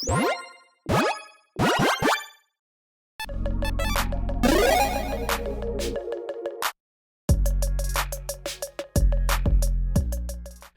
Hey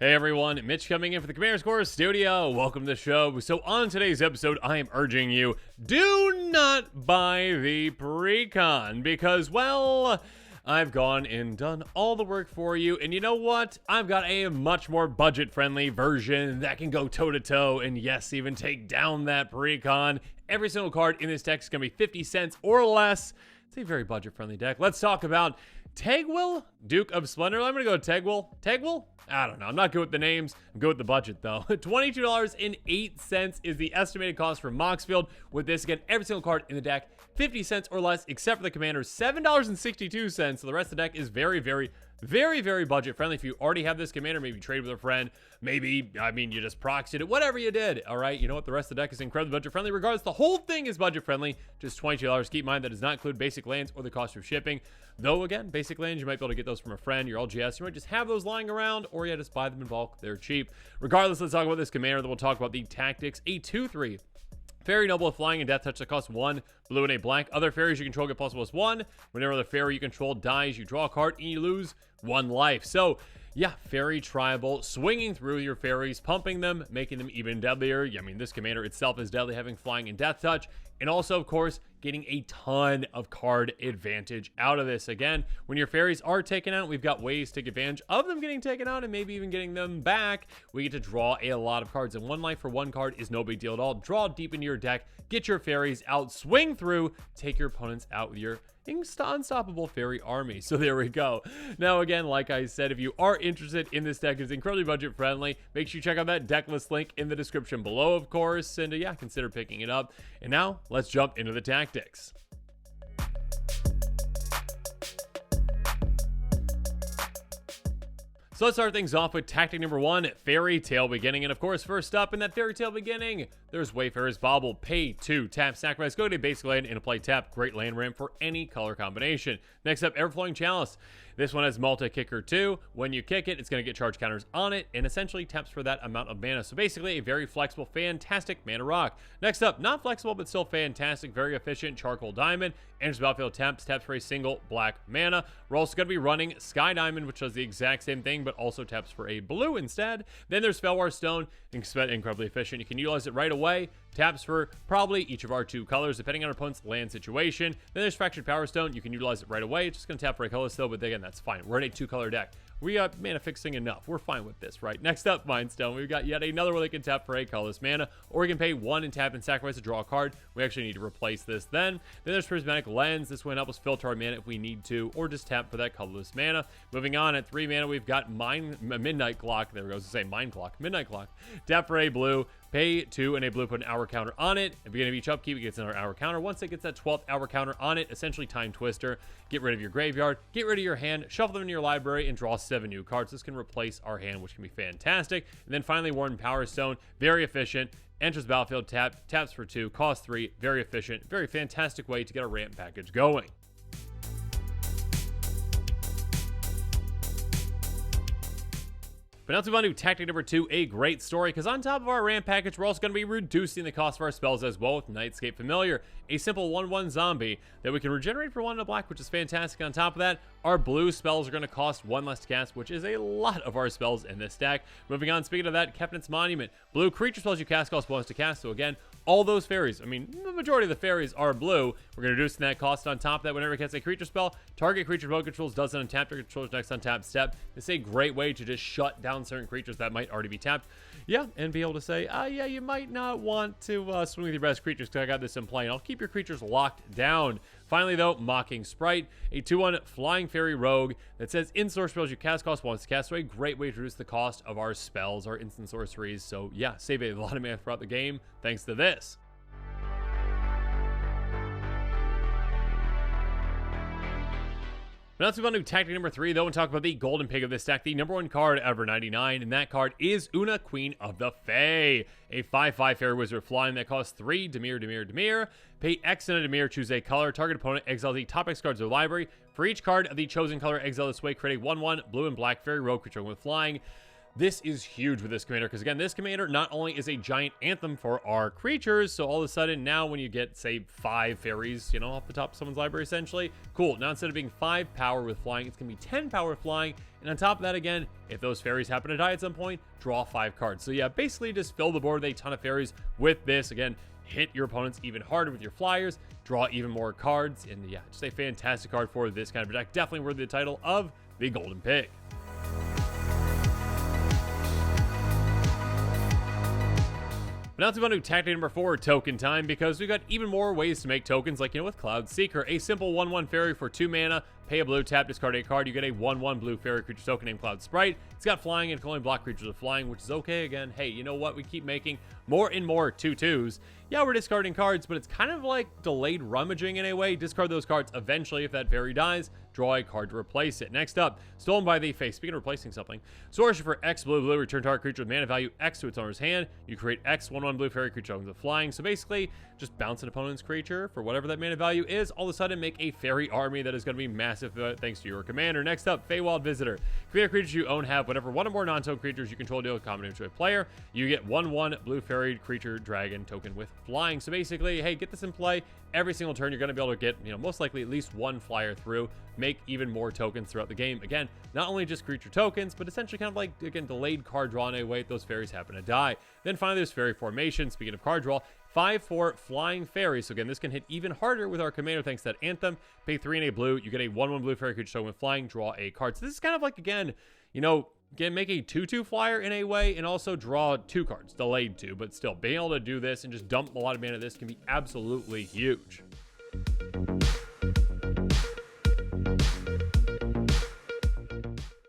everyone, Mitch coming in for the Commander Score Studio. Welcome to the show. So on today's episode, I am urging you, do not buy the Precon because, well, I've gone and done all the work for you. And you know what? I've got a much more budget-friendly version that can go toe-to-toe and yes, even take down that Precon. Every single card in this deck is going to be 50 cents or less. It's a very budget-friendly deck. Let's talk about Tegwyll, Duke of Splendor. I'm going to go Tegwyll. Tegwyll? I don't know. I'm not good with the names. I'm good with the budget, though. $22.08 is the estimated cost for Moxfield. With this, again, every single card in the deck, 50 cents or less, except for the Commander, $7.62. So the rest of the deck is very budget friendly. If you already have this Commander, maybe trade with a friend, maybe, you just proxied it, whatever you did, all right? You know what? The rest of the deck is incredibly budget friendly. Regardless, the whole thing is budget friendly, just $22. Keep in mind that does not include basic lands or the cost of shipping. Though, again, basic lands, you might be able to get those from a friend, your LGS. You might just have those lying around, or yeah, just buy them in bulk. They're cheap. Regardless, let's talk about this Commander. Then we'll talk about the tactics. A 2/3. Fairy Noble with Flying and Death Touch that costs 1 blue and a black. Other fairies you control get +1. Whenever the fairy you control dies, you draw a card and you lose 1 life. So, yeah, fairy tribal, swinging through your fairies, pumping them, making them even deadlier. I mean, this Commander itself is deadly, having Flying and Death Touch. And also, of course, getting a ton of card advantage out of this. Again, when your fairies are taken out, we've got ways to take advantage of them getting taken out and maybe even getting them back. We get to draw a lot of cards, and 1 life for 1 card is no big deal at all. Draw deep into your deck, get your fairies out, swing through, take your opponents out with your unstoppable fairy army. So there we go. Now again, like I said, if you are interested in this deck, it's incredibly budget friendly. Make sure you check out that deck list link in the description below, of course, and yeah, consider picking it up. And now let's jump into the tactics. So let's start things off with tactic number 1, Fairy Tale Beginning. And of course, first up in that Fairy Tale Beginning, there's Wayfarer's Bauble. Pay 2, tap, sacrifice, go to a basic land and play tap. Great land ramp for any color combination. Next up, Everflowing Chalice. This one has multi-kicker too. When you kick it, it's going to get charge counters on it and essentially taps for that amount of mana. So basically a very flexible, fantastic mana rock. Next up, not flexible, but still fantastic, very efficient, Charcoal Diamond. Enters the battlefield, taps for a single black mana. We're also going to be running Sky Diamond, which does the exact same thing, but also taps for a blue instead. Then there's Felwar Stone, incredibly efficient. You can utilize it right away. Taps for probably each of our 2 colors, depending on our opponent's land situation. Then there's Fractured Power Stone. You can utilize it right away. It's just going to tap for a color still, but again, that's fine. We're in a 2-color deck. We got mana fixing enough. We're fine with this, right? Next up, Mind Stone. We've got yet another one that can tap for a colorless mana, or we can pay 1 and tap and sacrifice to draw a card. We actually need to replace this then. Then there's Prismatic Lens. This one helps us filter our mana if we need to, or just tap for that colorless mana. Moving on, at 3 mana, we've got Midnight Clock. There we go. I was going to say Mind Clock. Midnight Clock. Tap for a blue. Pay 2 and a blue, put an hour counter on it. At the beginning of each upkeep, it gets another hour counter. Once it gets that 12th hour counter on it, essentially Time Twister. Get rid of your graveyard, get rid of your hand, shuffle them into your library, and draw 7 new cards. This can replace our hand, which can be fantastic. And then finally, Warden Power Stone. Very efficient. Enters the battlefield, taps for 2, costs 3. Very efficient. Very fantastic way to get a ramp package going. But now let's move on to tactic number 2, a great story, because on top of our ramp package, we're also going to be reducing the cost of our spells as well with Nightscape Familiar, a simple 1/1 zombie that we can regenerate for 1 and a black, which is fantastic. On top of that, our blue spells are going to cost 1 less to cast, which is a lot of our spells in this deck. Moving on, speaking of that, Captain's Monument. Blue creature spells you cast cost 1 less to cast, so again, all those fairies, the majority of the fairies are blue. We're going to reduce that cost. On top of that, whenever it casts a creature spell, target creature opponent controls doesn't untap their controller's next untapped step. It's a great way to just shut down certain creatures that might already be tapped. Yeah, and be able to say, yeah, you might not want to swing with your best creatures because I got this in play, and I'll keep your creatures locked down. Finally, though, Mocking Sprite, a 2/1 Flying Fairy Rogue that says in-source spells you cast cost 1 to cast, so a great way to reduce the cost of our spells, our instant sorceries. So yeah, save a lot of mana throughout the game thanks to this. Now let's move on to tactic number 3, though, and talk about the golden pig of this deck, the number 1 card ever, 99, and that card is Una, Queen of the Fae, a 5/5 Fairy Wizard flying that costs 3 Dimir. Pay X and a Dimir, choose a color, target opponent, exile the top X cards of the library. For each card of the chosen color, exile this way, create a 1/1 blue and black Fairy Rogue creature with flying. This is huge with this commander because, again, this commander not only is a giant anthem for our creatures, so all of a sudden now when you get, say, 5 fairies, off the top of someone's library, essentially, cool. Now instead of being 5 power with flying, it's going to be 10 power with flying. And on top of that, again, if those fairies happen to die at some point, draw 5 cards. So yeah, basically just fill the board with a ton of fairies with this. Again, hit your opponents even harder with your flyers, draw even more cards, and yeah, just a fantastic card for this kind of deck. Definitely worthy of the title of the Golden Pig. Now let's move on to tactic number 4, token time, because we've got even more ways to make tokens, like, with Cloud Seeker. A simple 1/1 fairy for 2 mana, pay a blue, tap, discard a card, you get a 1/1 blue fairy creature token named Cloud Sprite. It's got flying and can only block creatures with flying, which is okay. Again, hey, you know what? We keep making more and more 2/2s. Yeah, we're discarding cards, but it's kind of like delayed rummaging in a way. Discard those cards eventually if that fairy dies. Draw a card to replace it. Next up, Stolen by the Face. Speaking of replacing something, sorcery for X blue blue, return target creature with mana value X to its owner's hand. You create X 1/1 blue fairy creature with flying. So basically, just bounce an opponent's creature for whatever that mana value is. All of a sudden, make a fairy army that is going to be massive thanks to your commander. Next up, Feywild Visitor. Create a creature you own, have whatever one or more non-token creatures you control deal a combination to a player. You get 1/1 blue fairy creature dragon token with flying. So basically, hey, get this in play. Every single turn, you're going to be able to get, most likely at least 1 flyer through, make even more tokens throughout the game. Again, not only just creature tokens, but essentially kind of like, again, delayed card draw in a way if those fairies happen to die. Then finally, there's fairy formation. Speaking of card draw, 5/4 flying fairy. So again, this can hit even harder with our commander thanks to that anthem. Pay 3 and a blue. You get a 1/1 blue fairy creature token with flying. Draw a card. So this is kind of like, again, make a 2/2 flyer in a way and also draw 2 cards. Delayed 2, but still being able to do this and just dump a lot of mana this can be absolutely huge.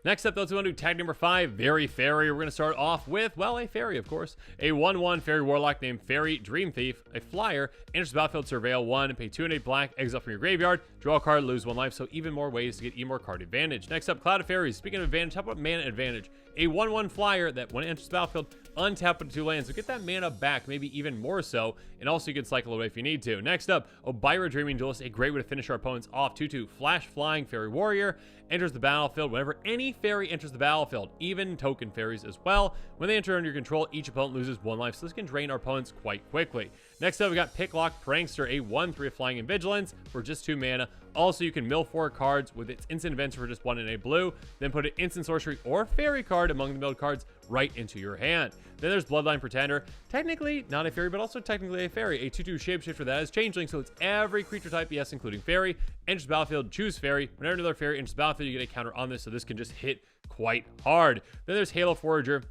Next up, let's go on to tag number 5, Very Fairy. We're going to start off with, well, a fairy, of course. A 1/1 fairy warlock named Fairy Dream Thief, a flyer, enters the battlefield, surveil 1, pay 2 and a black, exile from your graveyard, draw a card, lose 1 life, so even more ways to get even more card advantage. Next up, Cloud of Fairies. Speaking of advantage, how about mana advantage? A 1/1 flyer that when it enters the battlefield, untap with 2 lands, so get that mana back, maybe even more so, and also you can cycle away if you need to. Next up, Obira Dreaming Duelist, a great way to finish our opponents off. 2/2 flash flying fairy warrior, enters the battlefield. Whenever any fairy enters the battlefield, even token fairies as well, when they enter under your control, each opponent loses 1 life, so this can drain our opponents quite quickly. Next up, we got Picklock Prankster, a 1/3 flying and vigilance for just 2 mana. Also, you can mill 4 cards with its instant events for just 1 and a blue, then put an instant sorcery or fairy card among the milled cards right into your hand. Then there's Bloodline Pretender, technically not a fairy, but also technically a fairy, a 2/2 shapeshifter that is changeling, so it's every creature type, yes, including fairy. Enters the battlefield, choose fairy. Whenever another fairy enters the battlefield, you get a counter on this, so this can just hit quite hard. Then there's Halo Forager,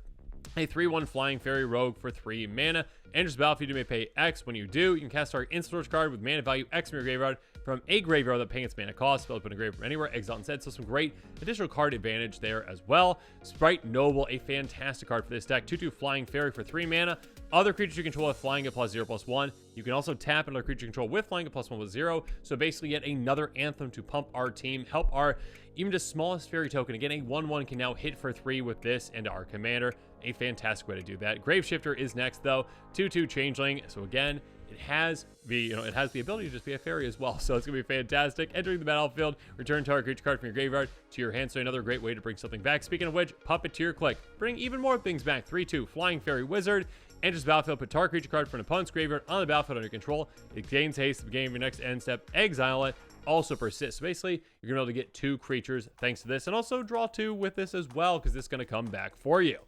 a 3/1 flying fairy rogue for 3 mana. Enters the battlefield, you may pay X. When you do, you can cast our instant source card with mana value X from your graveyard from a graveyard without paying its mana cost. Spell to put in a graveyard from anywhere, exile instead. So some great additional card advantage there as well. Sprite Noble, a fantastic card for this deck. 2/2 flying fairy for 3 mana. Other creatures you control with flying at +0/+1. You can also tap another creature you control with flying at +1/+0. So basically yet another anthem to pump our team, help our even just smallest fairy token. Again, a 1/1 can now hit for 3 with this and our commander. A fantastic way to do that. Graveshifter is next though. 2/2 changeling. So again, it has the ability to just be a fairy as well. So it's gonna be fantastic. Entering the battlefield, return target creature card from your graveyard to your hand. So another great way to bring something back. Speaking of which, Puppeteer Click. Bring even more things back. 3/2 flying fairy wizard. Enters the battlefield, put target creature card from an opponent's graveyard on the battlefield under control. It gains haste at the beginning of your next end step. Exile it. Also persists. So basically, you're gonna be able to get 2 creatures thanks to this, and also draw 2 with this as well, because this is gonna come back for you.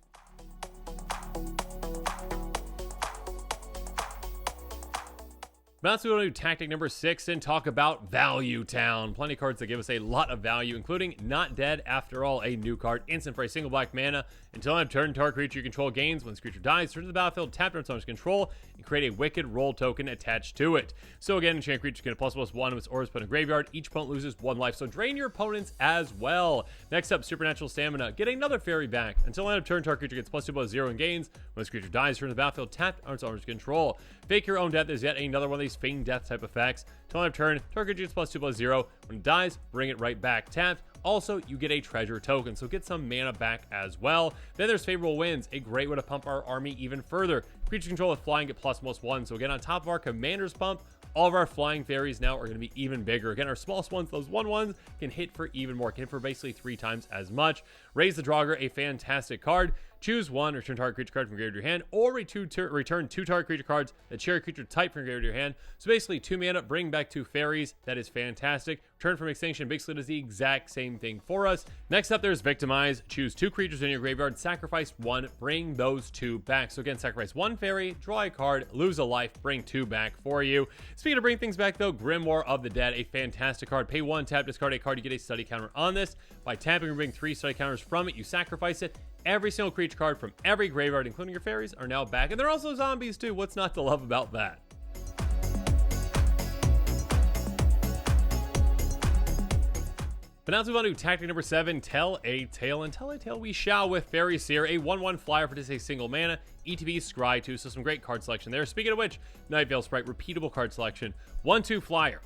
Now let's go to tactic number 6 and talk about Value Town. Plenty of cards that give us a lot of value, including Not Dead After All, a new card. Instant for a single black mana. Until end of turn, target creature you control gains. When this creature dies, turn to the battlefield, tap its owner's control, and create a Wicked Roll token attached to it. So again, enchant creature can get a +1/+1 with its auras put in a graveyard. Each opponent loses 1 life, so drain your opponents as well. Next up, Supernatural Stamina. Get another fairy back. Until end of turn, target creature gets +2/+0 and gains. When this creature dies, turn to the battlefield, tap its owner's control. Fake Your Own Death is yet another one of these feign death type effects. Till end of turn, target gets +2/+0. When it dies, bring it right back tapped. Also, you get a treasure token, so get some mana back as well. Then there's Favorable Winds, a great way to pump our army even further. Creature control with flying at +1/+1. So again, on top of our commander's pump, all of our flying fairies now are going to be even bigger. Again, our smallest ones, those 1/1s, can hit for even more, can hit for basically 3 times as much. Raise the Draugr, a fantastic card. Choose one, return target creature card from your graveyard to your hand, or return 2 target creature cards that share a creature type from your graveyard to your hand. So basically 2 mana, bring back 2 fairies. That is fantastic. Return from Extinction basically does the exact same thing for us. Next up, there's Victimize. Choose 2 creatures in your graveyard, sacrifice 1, bring those 2 back. So again, sacrifice 1 fairy, draw a card, lose a life, bring 2 back for you. Speaking of bring things back though, Grimoire of the Dead, a fantastic card. Pay 1, tap, discard a card, you get a study counter on this. By tapping, removing 3 study counters from it, you sacrifice it. Every single creature card from every graveyard, including your fairies, are now back. And they're also zombies too. What's not to love about that? But now let's move on to tactic number 7, Tell a Tale. And Tell a Tale we shall with Fairy Seer, a 1/1 flyer for just a single mana, ETB Scry 2, so some great card selection there. Speaking of which, Night Veil Sprite, repeatable card selection, 1/2 flyer.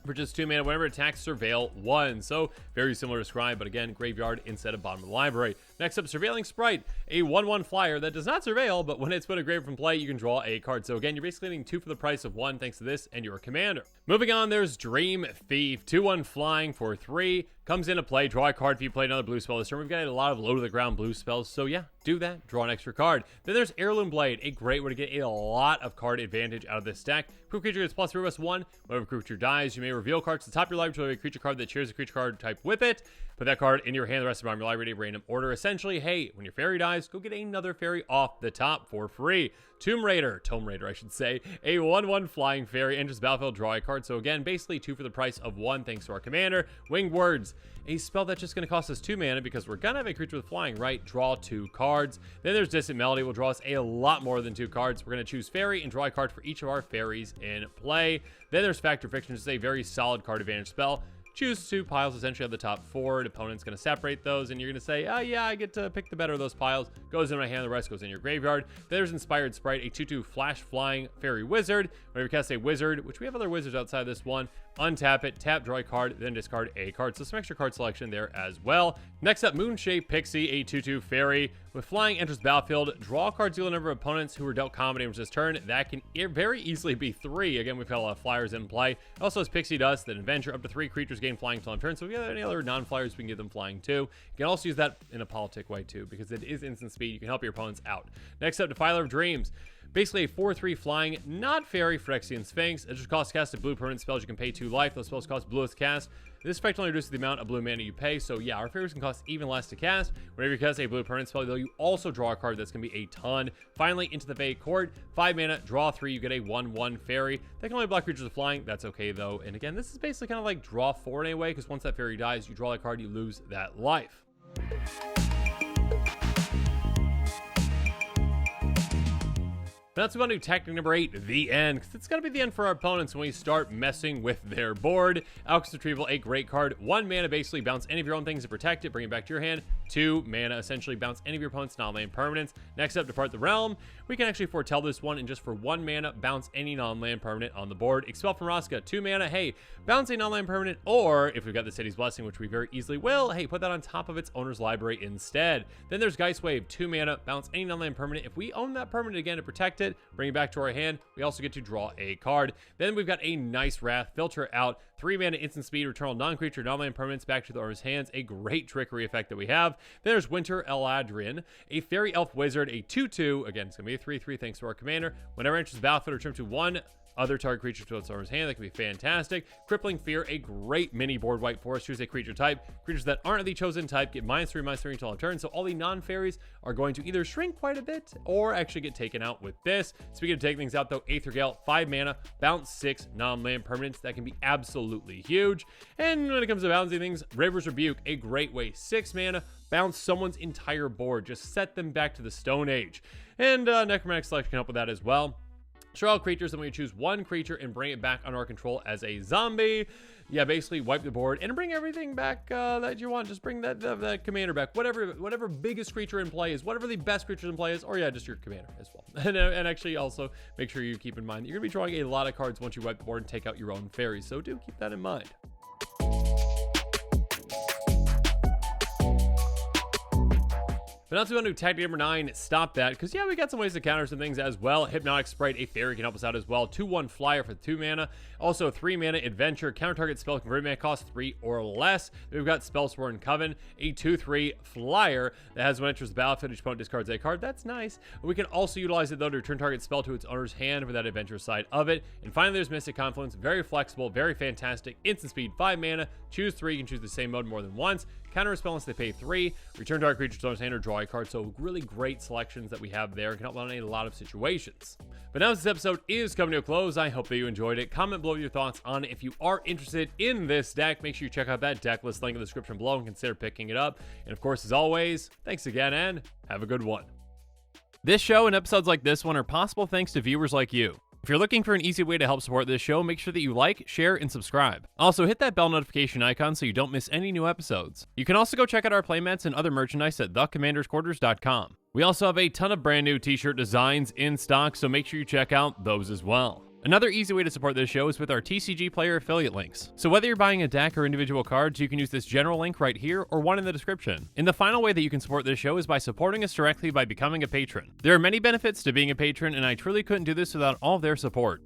For just 2 mana, whenever it attacks, Surveil 1. So very similar to Scry, but again, graveyard instead of bottom of the library. Next up, Surveilling Sprite, a 1/1 flyer that does not surveil, but when it's put a graveyard from play, you can draw a card. So again, you're basically getting 2 for the price of 1 thanks to this and your commander. Moving on, there's Dream Thief, 2/1 flying for 3. Comes into play, draw a card if you play another blue spell this turn. We've got a lot of low to the ground blue spells, so yeah, do that, draw an extra card. Then there's Heirloom Blade, a great way to get a lot of card advantage out of this deck. Creature gets +3/+1. Whenever a creature dies, you may reveal cards to the top of your library to a creature card that shares a creature card type with it. Put that card in your hand, the rest of your library in random order. Essentially, hey, when your fairy dies, go get another fairy off the top for free. Tome Raider, I should say, a 1/1 flying fairy, enters battlefield, draw a card. So again, basically 2 for the price of 1 thanks to our commander. Winged Words, a spell that's just going to cost us 2 mana because we're going to have a creature with flying, right? Draw 2 cards. Then there's Distant Melody, will draw us a lot more than 2 cards. We're going to choose fairy and draw a card for each of our fairies in play. Then there's Factor Fiction, which is a very solid card advantage spell. Choose 2 piles essentially of the top 4. The opponent's going to separate those, and you're going to say, oh yeah, I get to pick the better of those piles. Goes in my hand, the rest goes in your graveyard. Then there's Inspired Sprite, a 2/2 flash flying fairy wizard. Whenever you cast a wizard, which we have other wizards outside this one, untap it, tap, draw a card, then discard a card. So some extra card selection there as well. Next up, Moonshape Pixie, a 2/2 fairy. With flying, enters battlefield, draw cards, deal a number of opponents who were dealt combat damage this turn. That can very easily be 3. Again, we've got a lot of flyers in play. It also has Pixie Dust, that adventure, up to 3 creatures gain flying till on turn. So if you have any other non-flyers, we can give them flying too. You can also use that in a politic way too, because it is instant speed. You can help your opponents out. Next up, Defiler of Dreams. Basically a 4/3 flying, not fairy, Phyrexian Sphinx. It just costs cast a blue permanent spells. You can pay 2 life. Those spells cost blue as cast. This effect only reduces the amount of blue mana you pay. So yeah, our fairies can cost even less to cast. Whenever you cast a blue permanent spell, though, you also draw a card that's going to be a ton. Finally, into the Vague Court. 5 mana, draw 3. You get a 1/1 fairy. They can only block creatures with flying. That's okay though. And again, this is basically kind of like draw 4 in a way, because once that fairy dies, you draw that card, you lose that life. But let's move on to tactic number 8, the end, because it's going to be the end for our opponents when we start messing with their board. Alchemist Retrieval, a great card. 1 mana, basically bounce any of your own things to protect it, bring it back to your hand. 2 mana, essentially bounce any of your opponent's non-land permanents. Next up, Depart the Realm. We can actually foretell this one, and just for 1 mana, bounce any non-land permanent on the board. Expel from Vraska, 2 mana, hey, bounce a non-land permanent, or if we've got the City's Blessing, which we very easily will, hey, put that on top of its owner's library instead. Then there's Geist Wave, 2 mana, bounce any non-land permanent. If we own that permanent again to protect it, bring it back to our hand, we also get to draw a card. Then we've got a nice Wrath, filter out, 3 mana instant speed, return all non-creature, non-land permanents back to the owner's hands, a great trickery effect that we have. Then there's Winter Eladrin, a fairy elf wizard, a 2/2, again, it's going to be a 3/3 thanks to our commander. Whenever it enters the battlefield, return to 1 other target creature to its owner's hand. That can be fantastic. Crippling Fear, a great mini board wipe for us. Choose a creature type. Creatures that aren't the chosen type get -3/-3 until end turn. So all the non-fairies are going to either shrink quite a bit or actually get taken out with this. Speaking of taking things out though, Aether Gale, 5 mana, bounce 6 non-land permanents. That can be absolutely huge. And when it comes to bouncing things, River's Rebuke, a great way. 6 mana, bounce someone's entire board. Just set them back to the Stone Age. And Necromantic Select can help with that as well. Destroy all creatures, then we choose 1 creature and bring it back under our control as a zombie. Yeah, basically wipe the board and bring everything back that you want. Just bring that commander back. Whatever biggest creature in play is, whatever the best creature in play is, or yeah, just your commander as well. And actually also make sure you keep in mind, you're going to be drawing a lot of cards once you wipe the board and take out your own fairies. So do keep that in mind. But now to go to tactic number 9, stop that, because yeah, we got some ways to counter some things as well. Hypnotic Sprite, a fairy can help us out as well. 2/1 flyer for 2 mana. Also 3 mana adventure, counter target spell converted mana cost 3 or less. We've got Spellsworn Coven, a 2/3 flyer that has when it enters the battlefield, each opponent discards a card. That's nice. We can also utilize it though to return target spell to its owner's hand for that adventure side of it. And finally, there's Mystic Confluence, very flexible, very fantastic. Instant speed, 5 mana, choose 3. You can choose the same mode more than once. Counter a spell unless they pay 3. Return target creature to owner's hand or draw a card. So really great selections that we have there. Can help out in a lot of situations. But now this episode is coming to a close. I hope that you enjoyed it. Comment below your thoughts on it. If you are interested in this deck, make sure you check out that deck list link in the description below and consider picking it up. And of course, as always, thanks again and have a good one. This show and episodes like this one are possible thanks to viewers like you. If you're looking for an easy way to help support this show, make sure that you like, share, and subscribe. Also, hit that bell notification icon so you don't miss any new episodes. You can also go check out our playmats and other merchandise at thecommandersquarters.com. We also have a ton of brand new t-shirt designs in stock, so make sure you check out those as well. Another easy way to support this show is with our TCG Player affiliate links. So whether you're buying a deck or individual cards, you can use this general link right here or one in the description. And the final way that you can support this show is by supporting us directly by becoming a patron. There are many benefits to being a patron, and I truly couldn't do this without all of their support.